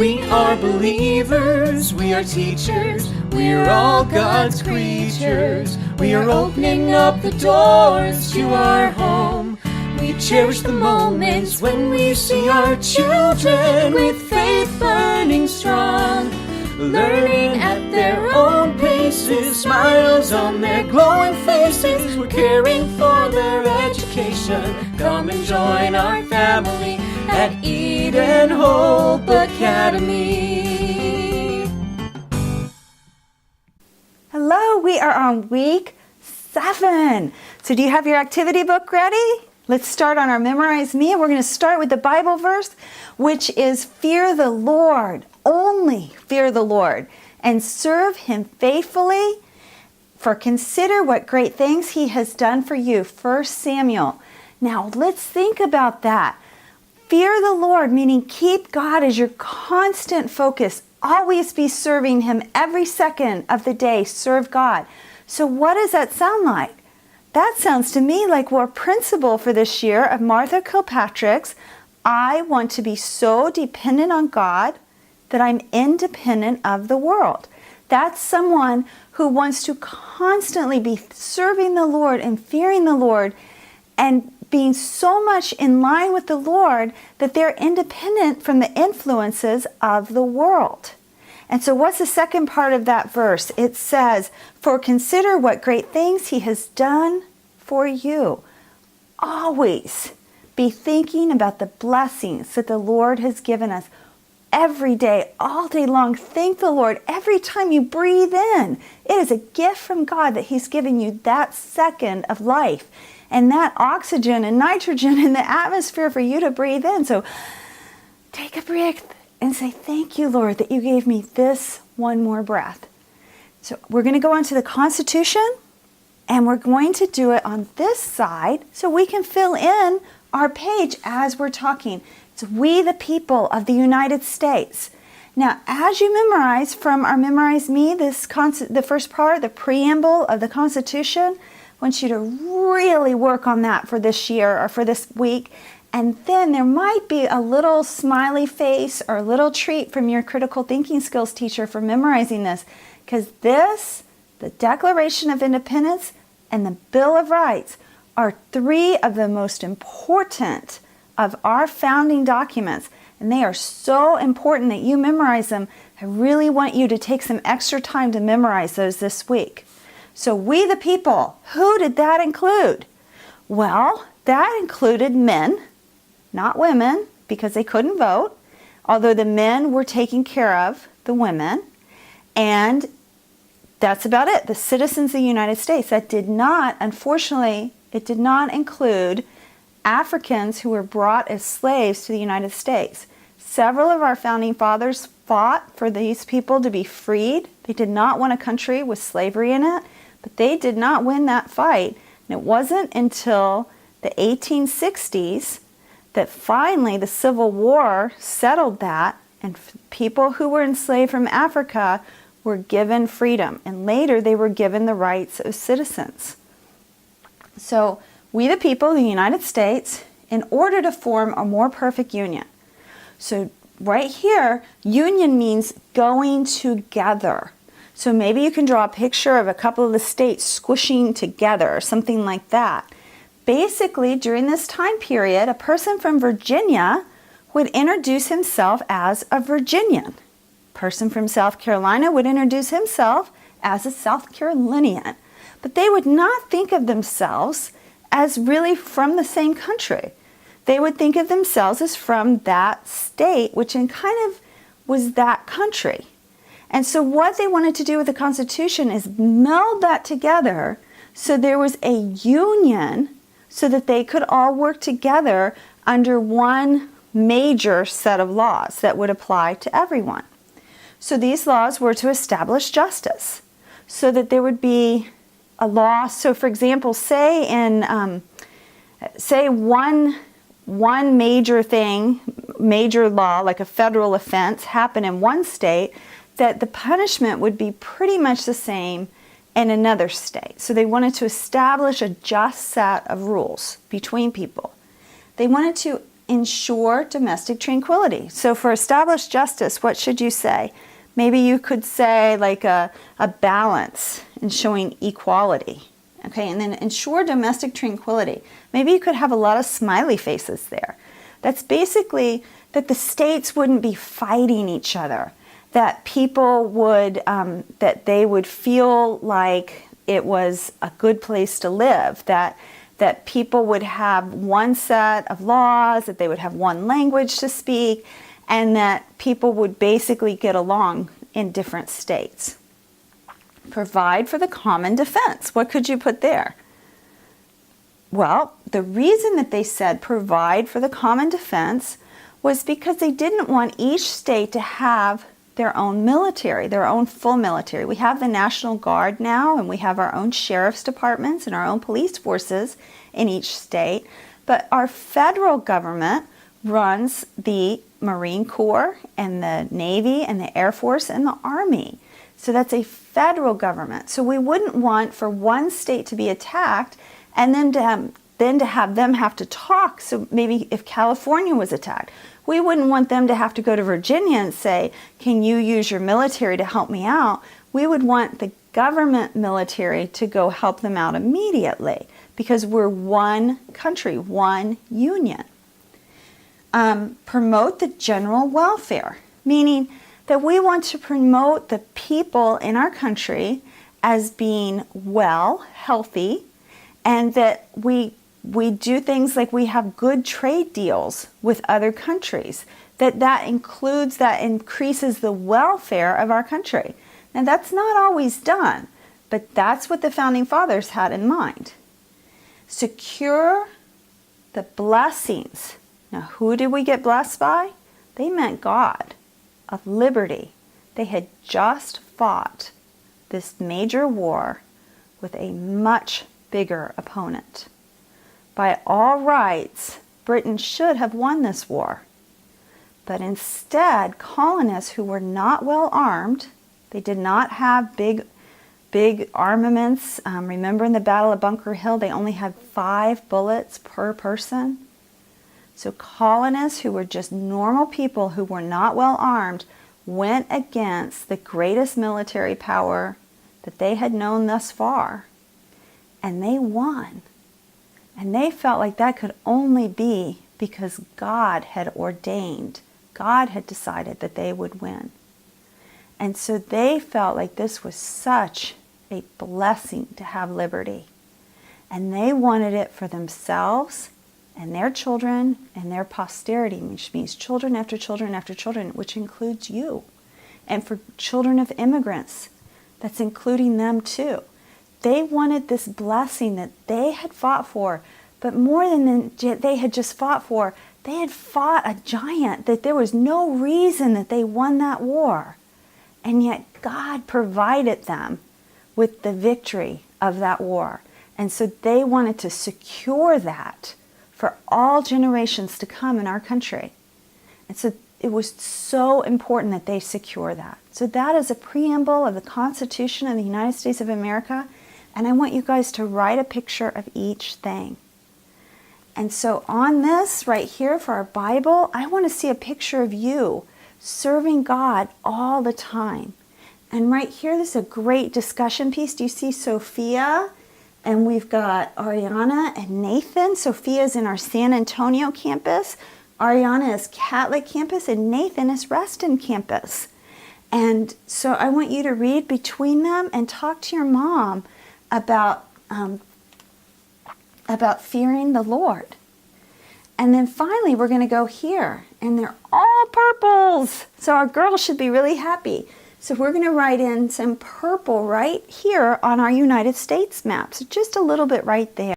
We are believers, we are teachers, we are all God's creatures. We are opening up the doors to our home. We cherish the moments when we see our children with faith burning strong, learning at their own paces, smiles on their glowing faces. We're caring for their education. Come and join our family at Eden Hope Academy. Hello, we are on week 7. So do you have your activity book ready? Let's start on our Memorize Me. We're going to start with the Bible verse, which is fear the Lord, only fear the Lord, and serve Him faithfully. For consider what great things He has done for you. 1 Samuel. Now let's think about that. Fear the Lord, meaning keep God as your constant focus. Always be serving Him every second of the day. Serve God. So what does that sound like? That sounds to me like our principle for this year of Martha Kilpatrick's, I want to be so dependent on God that I'm independent of the world. That's someone who wants to constantly be serving the Lord and fearing the Lord and being so much in line with the Lord that they're independent from the influences of the world. And so what's the second part of that verse? It says, for consider what great things He has done for you. Always be thinking about the blessings that the Lord has given us. Every day, all day long, thank the Lord. Every time you breathe in, it is a gift from God that He's given you that second of life and that oxygen and nitrogen in the atmosphere for you to breathe in. So take a breath and say, thank you, Lord, that you gave me this one more breath. So we're going to go on to the Constitution, and we're going to do it on this side so we can fill in our page as we're talking. It's we the people of the United States. Now, as you memorize from our Memorize Me, the first part, the preamble of the Constitution, I want you to really work on that for this year or for this week. And then there might be a little smiley face or a little treat from your critical thinking skills teacher for memorizing this. Because this, the Declaration of Independence and the Bill of Rights, are 3 of the most important of our founding documents. And they are so important that you memorize them. I really want you to take some extra time to memorize those this week. So we the people, who did that include? Well, that included men, not women, because they couldn't vote, although the men were taking care of the women. And that's about it. The citizens of the United States. That did not, unfortunately, it did not include Africans who were brought as slaves to the United States. Several of our founding fathers fought for these people to be freed. They did not want a country with slavery in it, but they did not win that fight. And it wasn't until the 1860s that finally the Civil War settled that, and people who were enslaved from Africa were given freedom. And later they were given the rights of citizens. So we the people of the United States, in order to form a more perfect union. So right here, union means going together. So maybe you can draw a picture of a couple of the states squishing together or something like that. Basically, during this time period, a person from Virginia would introduce himself as a Virginian. A person from South Carolina would introduce himself as a South Carolinian. But they would not think of themselves as really from the same country. They would think of themselves as from that state, which in kind of was that country. And so what they wanted to do with the Constitution is meld that together so there was a union so that they could all work together under one major set of laws that would apply to everyone. So these laws were to establish justice so that there would be a law. So for example, say one major thing, major law, like a federal offense happened in one state, that the punishment would be pretty much the same in another state. So they wanted to establish a just set of rules between people. They wanted to ensure domestic tranquility. So for establish justice, what should you say? Maybe you could say like a balance in showing equality. Okay, and then ensure domestic tranquility. Maybe you could have a lot of smiley faces there. That's basically that the states wouldn't be fighting each other, that people would, that they would feel like it was a good place to live, that people would have one set of laws, that they would have one language to speak, and that people would basically get along in different states. Provide for the common defense. What could you put there? Well, the reason that they said provide for the common defense was because they didn't want each state to have their own military, their own full military. We have the National Guard now, and we have our own sheriff's departments and our own police forces in each state. But our federal government runs the Marine Corps and the Navy and the Air Force and the Army. So that's a federal government. So we wouldn't want for one state to be attacked and then to have them have to talk. So maybe if California was attacked, we wouldn't want them to have to go to Virginia and say, can you use your military to help me out? We would want the government military to go help them out immediately because we're one country, one union. Promote the general welfare, meaning that we want to promote the people in our country as being well, healthy, and that we do things like we have good trade deals with other countries, that increases the welfare of our country. Now that's not always done, but that's what the Founding Fathers had in mind. Secure the blessings. Now who did we get blessed by? They meant God, of liberty. They had just fought this major war with a much bigger opponent. By all rights, Britain should have won this war. But instead, colonists who were not well armed, they did not have big armaments. Remember in the Battle of Bunker Hill, they only had 5 bullets per person. So colonists who were just normal people who were not well armed went against the greatest military power that they had known thus far. And they won. And they felt like that could only be because God had ordained, God had decided that they would win. And so they felt like this was such a blessing to have liberty. And they wanted it for themselves and their children and their posterity, which means children after children after children, which includes you. And for children of immigrants, that's including them too. They wanted this blessing that they had fought for, but more than they had just fought for, they had fought a giant that there was no reason that they won that war. And yet God provided them with the victory of that war. And so they wanted to secure that for all generations to come in our country. And so it was so important that they secure that. So that is a preamble of the Constitution of the United States of America. And I want you guys to write a picture of each thing. And so on this right here for our Bible, I want to see a picture of you serving God all the time. And right here, this is a great discussion piece. Do you see Sophia? And we've got Ariana and Nathan. Sophia is in our San Antonio campus. Ariana is Catholic campus, and Nathan is Reston campus. And so I want you to read between them and talk to your mom about fearing the Lord. And then finally, we're going to go here, and they're all purples. So our girls should be really happy. So we're going to write in some purple right here on our United States map. So just a little bit right there.